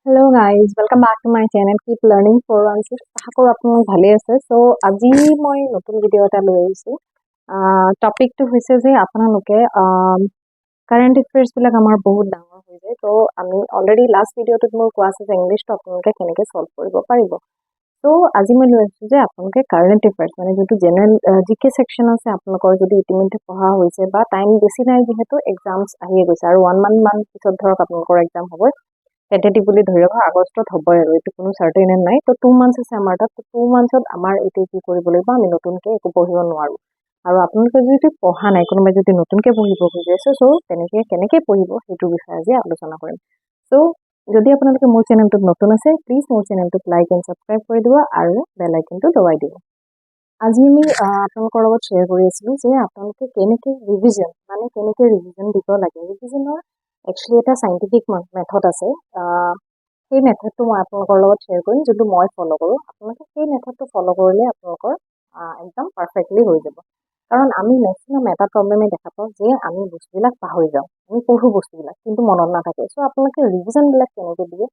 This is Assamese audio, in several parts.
Hello guys, welcome back to my channel. Keep learning 416. আশা কৰো আপোনালোক ভালে আছে। সো আজি মই নতুন ভিডিও এটা লৈ আহিছো। টপিকটো হৈছে যে আপোনালোকে কারেন্ট এফেয়ার্স বিলাক আমাৰ বহুত ডাঙৰ হৈ যায়। তো আমি অলৰেডি লাষ্ট ভিডিওটোত মোৰ কোৱা আছে যে ইংলিশটো আপোনালোকে কেনেকৈ সলভ কৰিব পাৰিব। তো আজি মই লৈ আহিছো যে আপোনালোকে কাৰেন্ট এফেয়াৰ্স মানে যেটো জেনাৰেল জিকে সেকশন আছে আপোনালোকৰ যদি ইতিমধ্যে পঢ়া হৈছে বা টাইম বেছি নাই যেহেতু এক্সামস আহিয়ে গৈছে আৰু 1 মান পিছত ধৰক আপোনালোকৰ এক্সাম হ'ব। টেন্টেটিভলি ধৰি ৰাখক আগষ্টত হ'বই আৰু এইটো কোনো চাৰ্টেইন নাই। তো 2 মান্থস আছে আমাৰ তাত। 2 মান্থসত আমাৰ এইটো কি কৰিব লাগিব, আমি নতুনকৈ একো পঢ়িব নোৱাৰো। আৰু আপোনালোকে যদি পঢ়া নাই, কোনোবাই যদি নতুনকৈ পঢ়িব খুজি আছে, চ' কেনেকৈ পঢ়িব সেইটোৰ বিষয়ে আজি আলোচনা কৰিম। চ' যদি আপোনালোকে মোৰ চেনেলটোত নতুন আছে, প্লিজ মোৰ চেনেলটোক লাইক এণ্ড ছাবস্ক্ৰাইব কৰি দিব আৰু বেল আইকনটো দবাই দিব। আজি আমি আপোনালোকৰ লগত শ্বেয়াৰ কৰি আছিলোঁ যে আপোনালোকে কেনেকৈ ৰিভিজন দিব লাগে। ৰিভিজনৰ একচুৱেলি এটা চাইণ্টিফিক মেথড আছে। সেই মেথডটো মই আপোনালোকৰ লগত শ্বেয়াৰ কৰিম, যোনটো মই ফ'ল' কৰোঁ। আপোনালোকে সেই মেথডটো ফ'ল' কৰিলে আপোনালোকৰ একদম পাৰফেক্টলি হৈ যাব। কাৰণ আমি মেক্সিমাম এটা প্ৰব্লেমে দেখা পাওঁ যে আমি বস্তুবিলাক পাহৰি যাওঁ। আমি পঢ়োঁ বস্তুবিলাক কিন্তু মনত নাথাকে। চ' আপোনালোকে ৰিভিজনবিলাক কেনেকৈ দিয়ে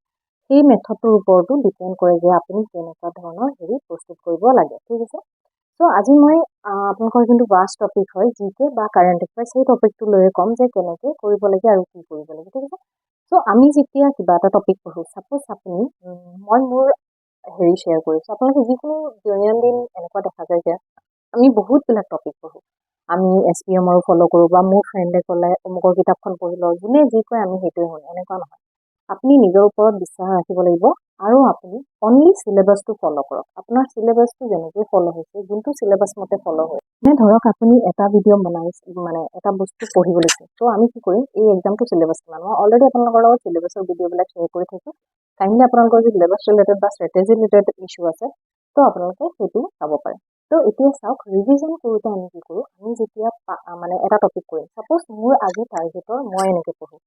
সেই মেথডটোৰ ওপৰতো ডিপেণ্ড কৰে যে আপুনি কেনেকুৱা ধৰণৰ প্ৰস্তুত কৰিব লাগে। ঠিক আছে। চ' আজি মই আপোনালোকৰ যোনটো ভাষ্ট টপিক হয় জিকে বা কাৰেণ্ট এফেয়াৰ্ছ, সেই টপিকটো লৈয়ে ক'ম যে কেনেকৈ কৰিব লাগে আৰু কি কৰিব লাগে। ঠিক আছে। চ' আমি যেতিয়া কিবা এটা টপিক পঢ়োঁ, ছাপ'জ আপুনি মই মোৰ শ্বেয়াৰ কৰিছোঁ, আপোনালোকে যিকোনো দৈনন্দিন এনেকুৱা দেখা যায় যে আমি বহুতবিলাক টপিক পঢ়োঁ। আমি SPMৰো ফ'ল' কৰোঁ বা মোৰ ফ্ৰেণ্ডে ক'লে অমুকৰ কিতাপখন পঢ়ি লওঁ, যোনে যি কয় আমি সেইটোৱে শুনো, এনেকুৱা নহয়। আপুনি নিজৰ ওপৰত বিশ্বাস ৰাখিব লাগিব আৰু আপুনি অনলি চিলেবাছটো ফ'ল' কৰক। আপোনাৰ চিলেবাছটো যেনেকৈ ফ'ল' হৈছে, যোনটো চিলেবাছ মতে ফ'ল' হয়, মানে ধৰক আপুনি এটা ভিডিঅ' বনাইছে, মানে এটা বস্তু পঢ়িব লৈছে। ত' আমি কি কৰিম, এই এক্সামটো চিলেবাছ কিমান, মই অলৰেডি আপোনালোকৰ লগত চিলেবাছৰ ভিডিঅ'বিলাক শ্বেয়াৰ কৰি থৈছোঁ। কাইণ্ডলি আপোনালোকৰ যদি চিলেবাছ ৰিলেটেড বা ষ্ট্ৰেটেজি ৰিলেটেড ইছ্যু আছে, ত' আপোনালোকে সেইটো চাব পাৰে। ত' এতিয়া চাওক, ৰিভিজন কৰোঁতে আমি কি কৰোঁ, আমি যেতিয়া মানে এটা টপিক কৰিম, ছাপ'জ মোৰ আজি টাৰ্গেটৰ মই এনেকৈ পঢ়োঁ।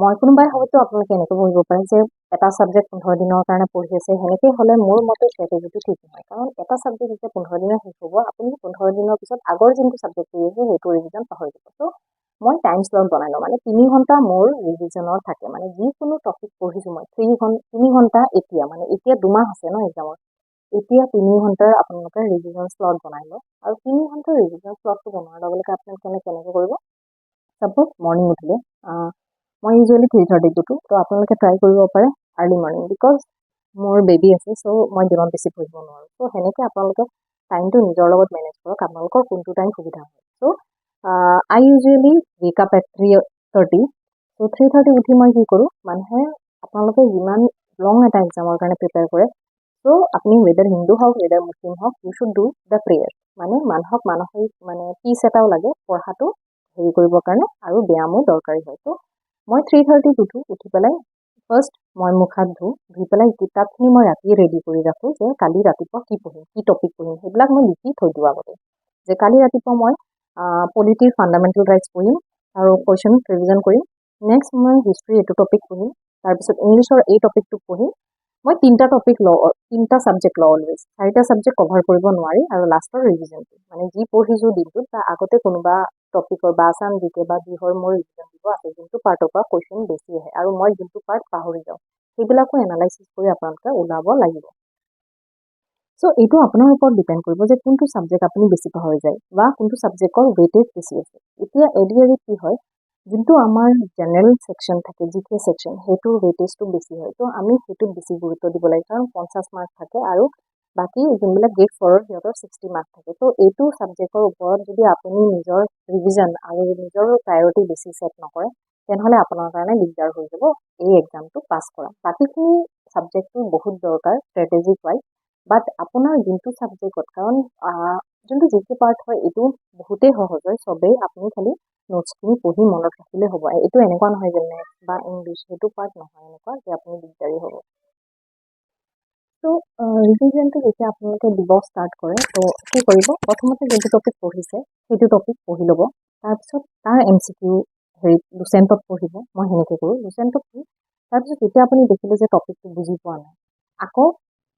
মই কোনোবাই হয়তো আপোনালোকে এনেকৈ পঢ়িব পাৰে যে এটা ছাবজেক্ট 15 দিনৰ কাৰণে পঢ়ি আছে, সেনেকৈ হ'লে মোৰ মতে ষ্ট্ৰেটেজিটো ঠিক নহয়। কাৰণ এটা ছাবজেক্ট যেতিয়া 15 দিনৰ শেষ হ'ব, আপুনি 15 দিনৰ পিছত আগৰ যোনটো ছাবজেক্ট পঢ়ি আছে সেইটো ৰিভিজন পাহৰি যাব। ত' মই টাইম শ্লট বনাই লওঁ, মানে 3 ঘণ্টা মোৰ ৰিভিজনৰ থাকে। মানে যিকোনো টপিক পঢ়িছোঁ মই 3 ঘণ্টা এতিয়া, মানে এতিয়া 2 মাহ আছে ন এক্সামৰ, এতিয়া 3 ঘণ্টাৰ আপোনালোকে ৰিভিজন শ্লট বনাই লওক। আৰু 3 ঘণ্টাৰ ৰিভিজন শ্লটটো বনোৱাৰ লগে লগে আপোনালোকে কেনেকৈ কৰিব, ছাপ'জ মৰ্ণিং উঠিলে, মই ইউজুৱেলি 3:30 উঠোঁ। ত' আপোনালোকে ট্ৰাই কৰিব পাৰে আৰ্লি মৰ্ণিং, বিকজ মোৰ বেবী আছে, চ' মই দিনত বেছি পঢ়িব নোৱাৰোঁ। ত' সেনেকৈ আপোনালোকে টাইমটো নিজৰ লগত মেনেজ কৰক, আপোনালোকৰ কোনটো টাইম সুবিধা হয়। চ' আই ইউজুৱেলি ৱেক আপ এট 3:30। ত' 3:30 উঠি মই কি কৰোঁ, মানুহে আপোনালোকে যিমান লং এটা এক্সামৰ কাৰণে প্ৰিপেয়াৰ কৰে, চ' আপুনি ৱেডাৰ হিন্দু হওক ৱেডাৰ মুছলিম হওক, you should do the prayer. মানে মানুহক মানসিক মানে পিচ এটাও লাগে পঢ়াটো কৰিবৰ কাৰণে, আৰু ব্যায়ামো দৰকাৰী হয়। ত' মই 3:30 উঠোঁ। উঠি পেলাই ফাৰ্ষ্ট মই মুখ হাত ধুই পেলাই কিতাপখিনি মই ৰাতিয়ে ৰেডি কৰি ৰাখোঁ যে কালি ৰাতিপুৱা কি পঢ়িম, কি টপিক পঢ়িম, সেইবিলাক মই লিখি থৈ দিওঁ আগতে, যে কালি ৰাতিপুৱা মই পলিটিৰ ফাণ্ডামেণ্টেল ৰাইটছ পঢ়িম আৰু কুৱেশ্যন ৰিভিজন কৰিম। নেক্সট মই হিষ্ট্ৰী এইটো টপিক পঢ়িম, তাৰপিছত ইংলিছৰ এই টপিকটো পঢ়িম। মই 3টা টপিক লওঁ, 3টা ছাবজেক্ট লওঁ অলৱেজ। 4টা ছাবজেক্ট কভাৰ কৰিব নোৱাৰি। আৰু লাষ্টৰ ৰিভিজনটো, মানে যি পঢ়িছোঁ দিনটোত বা আগতে কোনোবা টপিকৰ বা আছাম জিকে বা যিহৰ মোৰ ৰিভিজন দিব আছে, যোনটো পাৰ্টৰ পৰা কুৱেশ্যন বেছি আহে আৰু মই যোনটো পাৰ্ট পাহৰি যাওঁ, সেইবিলাকো এনালাইচিছ কৰি আপোনালোকে ওলাব লাগিব। চ' এইটো আপোনাৰ ওপৰত ডিপেণ্ড কৰিব যে কোনটো ছাবজেক্ট আপুনি বেছি পাহৰি যায় বা কোনটো ছাবজেক্টৰ ৱেইটেজ বেছি আছে। এতিয়া এডিআৰিত কি হয়, যোনটো আমাৰ জেনেৰেল ছেকশ্যন থাকে, জিকে ছেকশ্যন, সেইটোৰ ৱেইটেজটো বেছি হয়। ত' আমি সেইটোত বেছি গুৰুত্ব দিব লাগে, কাৰণ 50 মাৰ্ক থাকে আৰু বাকী যোনবিলাক গ্ৰেড 4 সিহঁতৰ 60 মাৰ্ক থাকে। ত' এইটো ছাবজেক্টৰ ওপৰত যদি আপুনি নিজৰ ৰিভিজন আৰু নিজৰ প্ৰায়ৰিটি বেছি ছেট নকৰে, তেনেহ'লে আপোনাৰ কাৰণে দিগদাৰ হৈ যাব এই এক্সামটো পাছ কৰা। বাকীখিনি ছাবজেক্টটো বহুত দৰকাৰ ষ্ট্ৰেটেজিক ৱাইজ, বাট আপোনাৰ যোনটো ছাবজেক্টত, কাৰণ যোনটো জিকে পাৰ্ট হয় এইটো বহুতেই সহজ হয়, চবেই আপুনি খালি নোটছখিনি পঢ়ি মনত ৰাখিলে হ'ব। এইটো এনেকুৱা নহয় যে মেথছ বা ইংলিছ সেইটো পাৰ্ট নহয় এনেকুৱা যে আপুনি দিগদাৰী হ'ব। ত' ৰিভিজনটো যেতিয়া আপোনালোকে দিব ষ্টাৰ্ট কৰে, ত' কি কৰিব, প্ৰথমতে যোনটো টপিক পঢ়িছে সেইটো টপিক পঢ়ি ল'ব। তাৰপিছত তাৰ MCQ লুচেণ্টত পঢ়িব। মই সেনেকৈ কৰোঁ, লুচেণ্টত পঢ়ি তাৰপিছত যেতিয়া আপুনি দেখিলে যে টপিকটো বুজি পোৱা নাই, আকৌ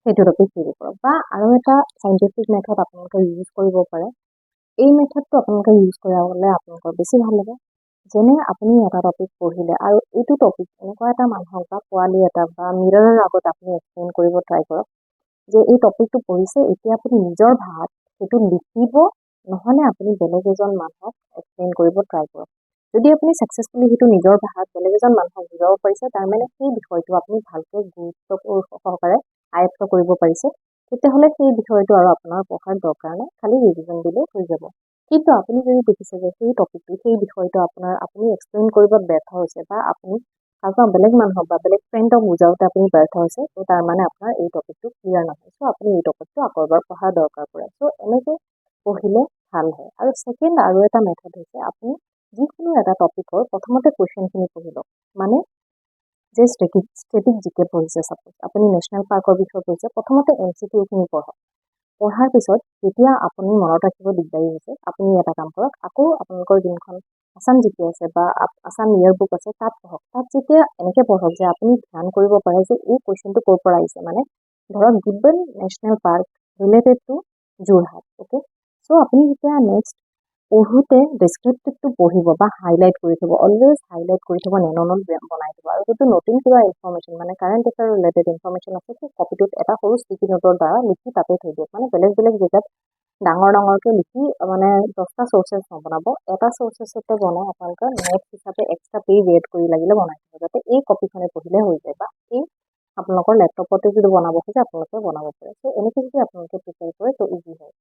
সেইটো টপিক হেৰি কৰক। বা আৰু এটা চাইণ্টিফিক মেথড আপোনালোকে ইউজ কৰিব পাৰে। এই মেথডটো আপোনালোকে ইউজ কৰা হ'লে আপোনালোকৰ বেছি ভাল হ'ব। যেনে আপুনি এটা টপিক পঢ়িলে আৰু এইটো টপিক এনেকুৱা এটা মানুহক বা পোৱালি এটা বা মিৰৰৰ আগত আপুনি এক্সপ্লেইন কৰিব ট্ৰাই কৰক যে এই টপিকটো পঢ়িছে, এতিয়া আপুনি নিজৰ ভাষাত সেইটো লিখিব, নহ'লে আপুনি বেলেগ এজন মানুহক এক্সপ্লেইন কৰিব ট্ৰাই কৰক। যদি আপুনি ছাকচেছফুলি সেইটো নিজৰ ভাষাত বেলেগ এজন মানুহক বুজাব পাৰিছে, তাৰমানে সেই বিষয়টো আপুনি ভালকৈ গুৰুত্ব সহকাৰে আয়ত্ব কৰিব পাৰিছে, তেতিয়াহ'লে সেই বিষয়টো আৰু আপোনাৰ পঢ়াৰ দৰকাৰ নাই, খালি ৰিভিজন দিলে হৈ যাব। কিন্তু আপুনি যদি দেখিছে যে সেই টপিকটো, সেই বিষয়টো আপুনি এক্সপ্লেইন কৰিব ব্যৰ্থ হৈছে বা আপুনি কাৰোবাক বেলেগ মানুহক বা বেলেগ ফ্ৰেণ্ডক বুজাওঁতে আপুনি ব্যৰ্থ হৈছে, ত' তাৰ মানে আপোনাৰ এই টপিকটো ক্লিয়াৰ নহয়। চ' আপুনি এই টপিকটো আকৌ এবাৰ পঢ়াৰ দৰকাৰ পৰে। চ' এনেকৈ পঢ়িলে ভাল হয়। আৰু ছেকেণ্ড আৰু এটা মেথড হৈছে আপুনি যিকোনো এটা টপিকৰ প্ৰথমতে কুৱেশ্যনখিনি পঢ়ি লওক। মানে যে ষ্টেটিক জিকে পঢ়িছে, ছাপ'জ আপুনি নেশ্যনেল পাৰ্কৰ বিষয়ে পঢ়িছে, প্ৰথমতে MCQখিনি পঢ়ক। পঢ়াৰ পিছত যেতিয়া আপুনি মনত ৰাখিব দিগদাৰী হৈছে, আপুনি এটা কাম কৰক, আকৌ আপোনালোকৰ যোনখন আছাম জিকে আছে বা আছাম ইয়াৰ বুক আছে তাত পঢ়ক। তাত যেতিয়া এনেকৈ পঢ়ক যে আপুনি ধ্যান কৰিব পাৰে যে এই কুৱেশ্যনটো ক'ৰ পৰা আহিছে, মানে ধৰক Gibbon national park related to Jorhat, okay. So' আপুনি যেতিয়া নেক্সট পঢ়োতে ডেছক্ৰিপটিভটো পঢ়িব বা হাইলাইট কৰি থ'ব, অলৱেজ হাইলাইট কৰি থ'ব, নোট বনাই থ'ব। আৰু যদি নতুন কিবা ইনফৰ্মেশ্যন মানে কাৰেণ্ট এফেয়াৰ ৰিলেটেড ইনফৰ্মেশ্যন আছে, সেই কপিটোত এটা সৰু ষ্টিকি নোটৰ দ্বাৰা লিখি তাতে থৈ দিয়ক। মানে বেলেগ বেলেগ জেগাত ডাঙৰকৈ লিখি মানে 10টা চ'ৰ্চেছ নবনাব, এটা চ'ৰ্চেছতে বনাই আপোনালোকে নোট হিচাপে এক্সট্ৰা পেজ এড কৰি লাগিলে বনাই থ'ব, যাতে এই কপিখনে পঢ়িলে হৈ যায়, বা এই আপোনালোকৰ লেপটপতে যদি বনাব খোজে আপোনালোকে বনাব পাৰে। চ' এনেকৈ যদি আপোনালোকে প্ৰিপেয়াৰ কৰে ত' ইজি হয়।